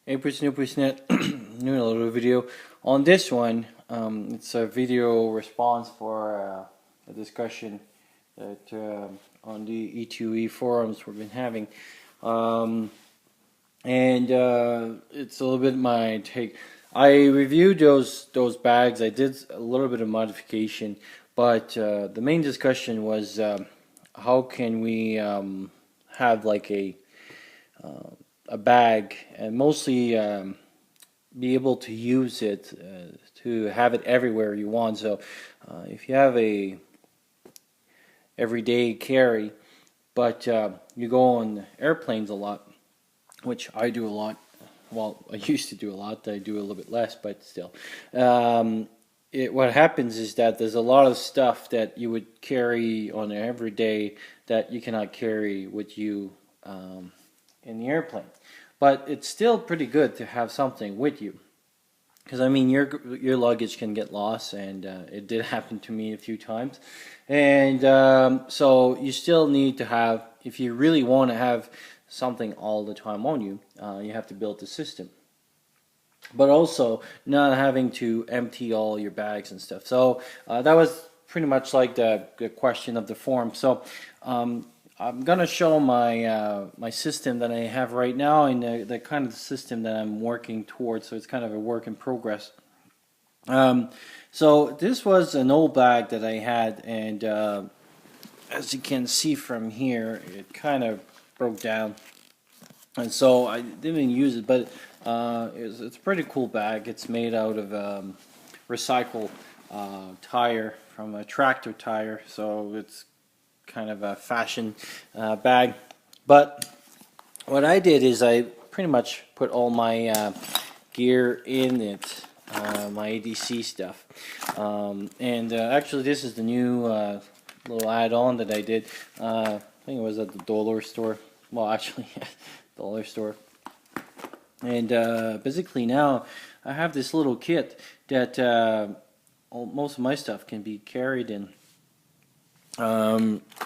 Hey, Net, new little video. On this one, it's a video response for a discussion that on the E2E forums we've been having, um, and it's a little bit my take. I reviewed those bags. I did a little bit of modification, but the main discussion was how can we have like uh, a bag and mostly be able to use it to have it everywhere you want. So if you have a everyday carry, but you go on airplanes a lot, which I do a lot. Well, I used to do a lot. I do a little bit less, but still. What happens is that there's a lot of stuff that you would carry on every day that you cannot carry with you in the airplane. But it's still pretty good to have something with you. Because I mean, your luggage can get lost, and it did happen to me a few times. And so you still need to have, if you really want to have something all the time on you, you have to build the system. But also not having to empty all your bags and stuff. So that was pretty much like the question of the forum. So I'm gonna show my system that I have right now and the kind of system that I'm working towards. So it's kind of a work in progress. So this was an old bag that I had, and as you can see from here, it kind of broke down, and so I didn't use it. But it's a pretty cool bag. It's made out of recycled tire from a tractor tire, so it's kind of a fashion bag. But what I did is I pretty much put all my gear in it, my ADC stuff. And actually this is the new little add-on that I did. I think it was at the dollar store. Well, actually, dollar store. And basically now I have this little kit that most of my stuff can be carried in.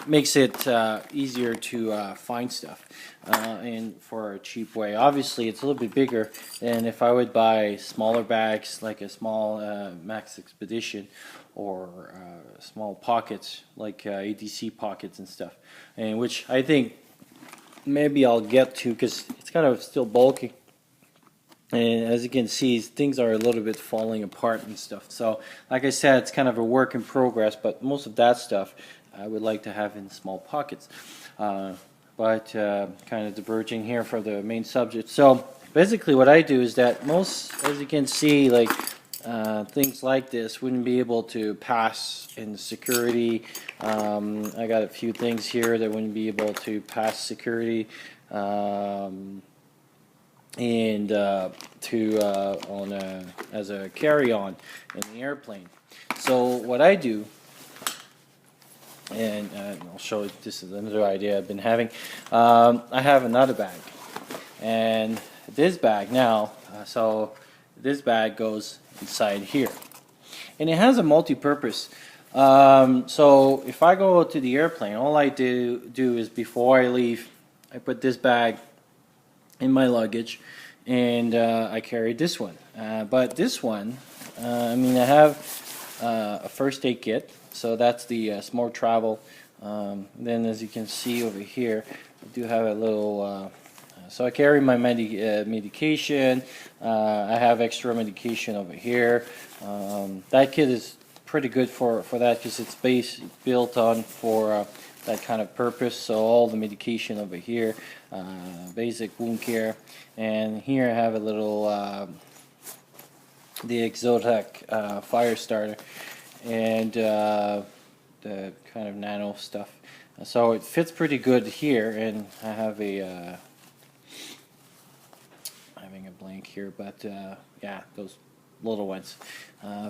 Makes it easier to find stuff and for a cheap way. Obviously it's a little bit bigger than if I would buy smaller bags like a small Max Expedition or small pockets like ADC pockets and stuff, and which I think maybe I'll get to because it's kind of still bulky. And as you can see, things are a little bit falling apart and stuff. So, like I said, it's kind of a work in progress, but most of that stuff I would like to have in small pockets. But kind of diverging here from the main subject. So, basically what I do is that most, as you can see, like things like this wouldn't be able to pass in security. I got a few things here that wouldn't be able to pass security. And on as a carry-on in the airplane. So what I do, and I'll show you, this is another idea I've been having. I have another bag, and this bag now, so this bag goes inside here, and it has a multi-purpose. So if I go to the airplane, all I do is before I leave, I put this bag in my luggage, and I carried this one. But this one, I mean, I have a first aid kit, so that's the Smart Travel. Then, as you can see over here, I do have a little. So I carry my medication. I have extra medication over here. That kit is pretty good for that because it's built on for that kind of purpose. So all the medication over here, basic wound care, and here I have a little the Exotec fire starter, and the kind of nano stuff. So it fits pretty good here, and I have a having a blank here, but yeah, those little ones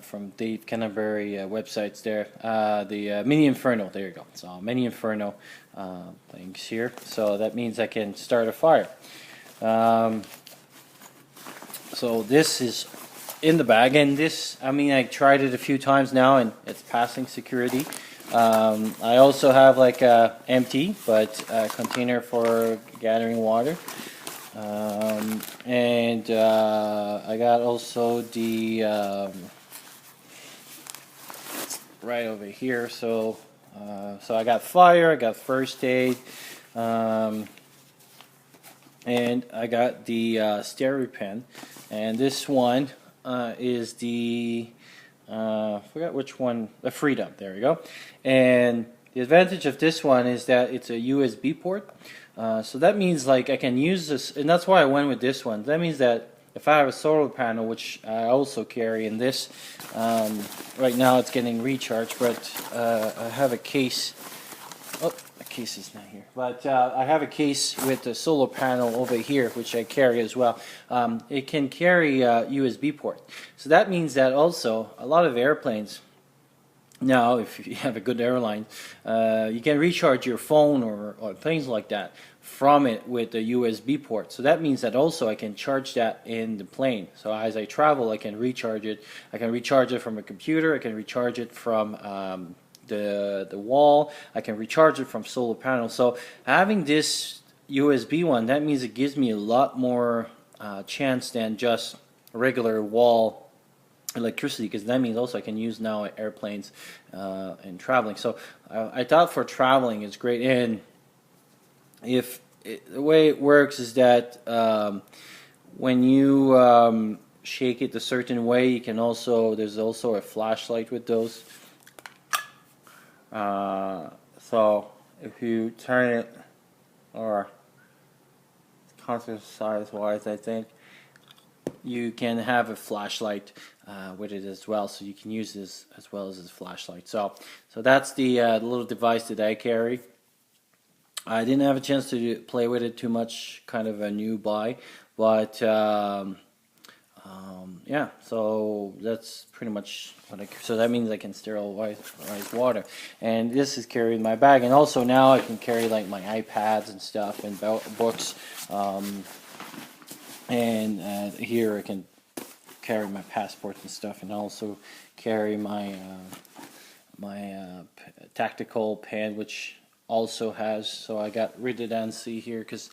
from Dave Canterbury websites there. The Mini Inferno, there you go. So Mini Inferno things here. So that means I can start a fire. So this is in the bag, and this, I mean, I tried it a few times now, and it's passing security. I also have like a empty but a container for gathering water. And I got also the right over here. So I got fire, I got first aid, and I got the stereo pen, and this one is the forgot which one, the Freedom. There we go. And the advantage of this one is that it's a USB port. So that means like I can use this, and that's why I went with this one. That means that if I have a solar panel, which I also carry in this, right now it's getting recharged, but I have a case. Oh, the case is not here. But I have a case with the solar panel over here, which I carry as well. It can carry a USB port. So that means that also a lot of airplanes now, if you have a good airline, you can recharge your phone or things like that from it with a USB port. So that means that also I can charge that in the plane. So as I travel, I can recharge it. I can recharge it from a computer. I can recharge it from the wall. I can recharge it from solar panels. So having this USB one, that means it gives me a lot more chance than just a regular wall electricity, because that means also I can use now airplanes and traveling. So I thought for traveling it's great. And if the way it works is that when you shake it a certain way, you can also, there's also a flashlight with those. So if you turn it, or constant size wise, I think you can have a flashlight with it as well, so you can use this as well as a flashlight. So that's the little device that I carry. I didn't have a chance to play with it too much, kind of a new buy, but yeah, so that's pretty much what so that means I can sterilize water, and this is carried in my bag. And also now I can carry like my iPads and stuff and books, and here I can carry my passport and stuff, and also carry my tactical pen, which also has. So I got redundancy here, because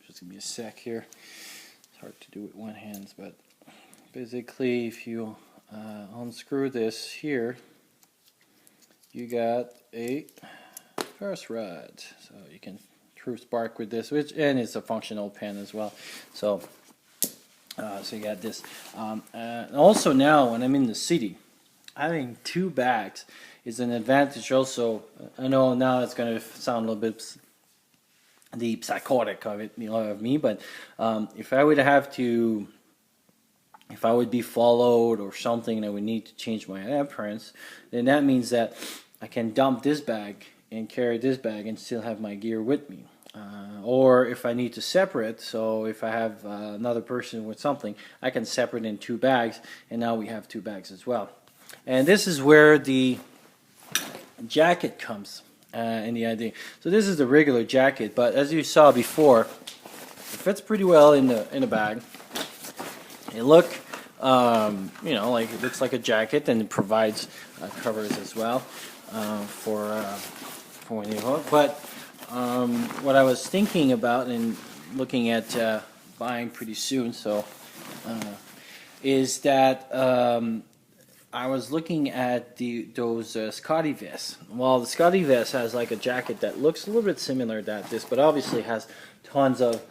just give me a sec here. It's hard to do with one hand, but basically, if you unscrew this here, you got a first rod, so you can true spark with this, and it's a functional pen as well. So so you got this. Also now when I'm in the city, having two bags is an advantage also. I know now it's going to sound a little bit the psychotic of it, of me, but if I would have to, if I would be followed or something and I would need to change my appearance, then that means that I can dump this bag and carry this bag and still have my gear with me. Or if I need to separate, so if I have another person with something, I can separate in two bags, and now we have two bags as well. And this is where the jacket comes in the idea. So this is the regular jacket, but as you saw before, it fits pretty well in the bag. It like it looks like a jacket, and it provides covers as well for when you hook. But what I was thinking about and looking at buying pretty soon, so is that I was looking at those Scotty vests. Well, the Scotty vest has like a jacket that looks a little bit similar to this, but obviously has tons of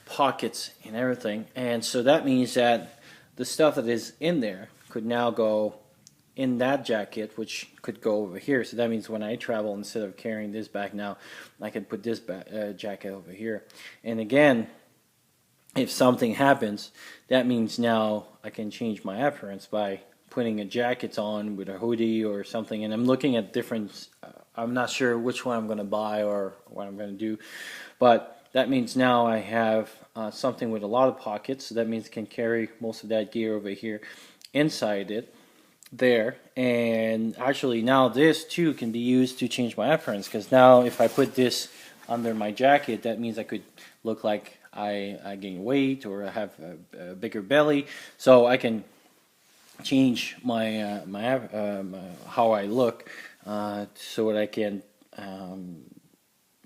pockets and everything. And so that means that the stuff that is in there could now go in that jacket, which could go over here. So that means when I travel, instead of carrying this bag now, I can put this jacket over here. And again, if something happens, that means now I can change my appearance by putting a jacket on with a hoodie or something. And I'm looking at different, I'm not sure which one I'm going to buy or what I'm going to do, but that means now I have something with a lot of pockets. So that means I can carry most of that gear over here inside it there. And actually now this too can be used to change my appearance, because now if I put this under my jacket, that means I could look like I gain weight or I have a bigger belly. So I can change my how I look so that I can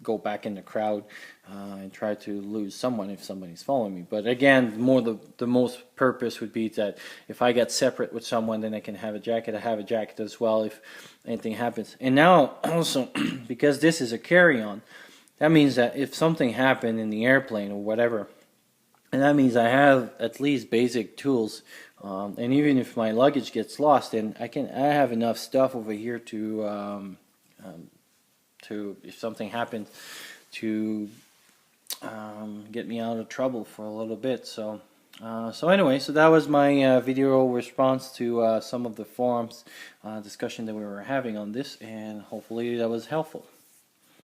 go back in the crowd and try to lose someone if somebody's following me. But again, the most purpose would be that if I get separate with someone, then I can have a jacket. I have a jacket as well if anything happens. And now also, because this is a carry-on, that means that if something happened in the airplane or whatever, and that means I have at least basic tools. And even if my luggage gets lost, then I have enough stuff over here to if something happens, to get me out of trouble for a little bit. So anyway, so that was my video response to some of the forums discussion that we were having on this, and hopefully that was helpful.